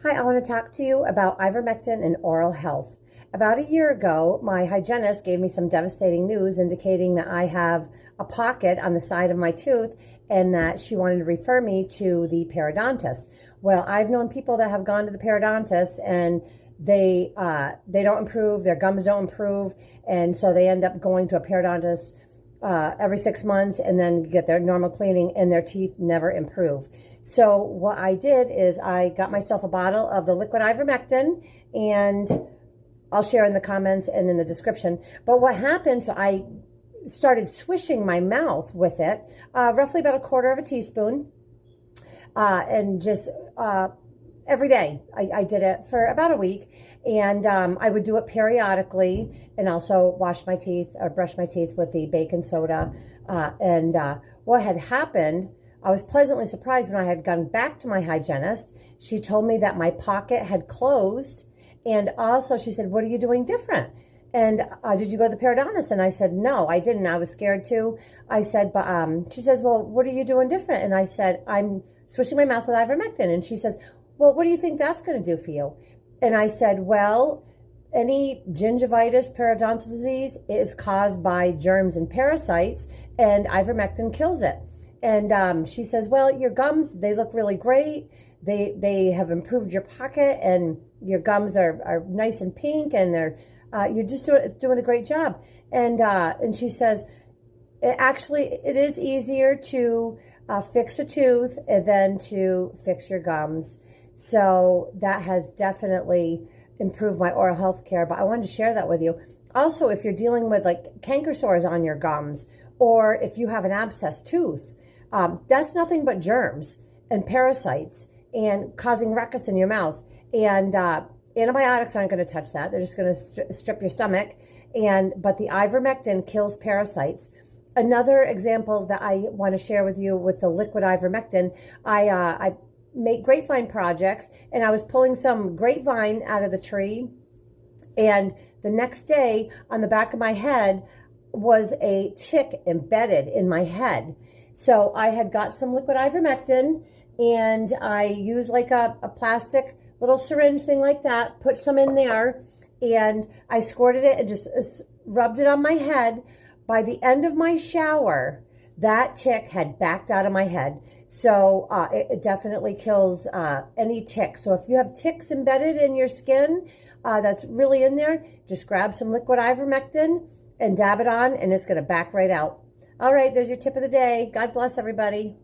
Hi, I want to talk to you about ivermectin and oral health. About a year ago, my hygienist gave me some devastating news indicating that I have a pocket on the side of my tooth and that she wanted to refer me to the periodontist. Well, I've known people that have gone to the periodontist and they don't improve, their gums don't improve, and so they end up going to a periodontist every 6 months and then get their normal cleaning and their teeth never improve. So what I did is I got myself a bottle of the liquid ivermectin, and I'll share in the comments and in the description. But what happened, so I started swishing my mouth with it, roughly about a quarter of a teaspoon, and just every day. I did it for about a week, and I would do it periodically, and also wash my teeth or brush my teeth with the baking soda. And what had happened, I was pleasantly surprised when I had gone back to my hygienist. She told me that my pocket had closed, and also she said, "What are you doing different? And did you go to the periodontist?" And I said, "No, I didn't. I was scared too." I said, but she says, "Well, what are you doing different?" And I said, "I'm swishing my mouth with ivermectin." And she says, "Well, what do you think that's going to do for you?" And I said, "Well, any gingivitis, periodontal disease is caused by germs and parasites, and ivermectin kills it." And she says, "Well, your gums, they look really great. They have improved your pocket, and your gums are nice and pink, and you're just doing a great job." And she says, it is easier to fix a tooth than to fix your gums. So that has definitely improved my oral health care, but I wanted to share that with you. Also, if you're dealing with like canker sores on your gums, or if you have an abscessed tooth, that's nothing but germs and parasites and causing ruckus in your mouth. And antibiotics aren't going to touch that. They're just going to strip your stomach. But the ivermectin kills parasites. Another example that I want to share with you with the liquid ivermectin, I make grapevine projects, and I was pulling some grapevine out of the tree, and the next day on the back of my head was a tick embedded in my head. So I had got some liquid ivermectin, and I used like a plastic little syringe thing like that, put some in there, and I squirted it and just rubbed it on my head. By the end of my shower, that tick had backed out of my head. So it definitely kills any tick. So if you have ticks embedded in your skin that's really in there, just grab some liquid ivermectin and dab it on, and it's going to back right out. All right, there's your tip of the day. God bless everybody.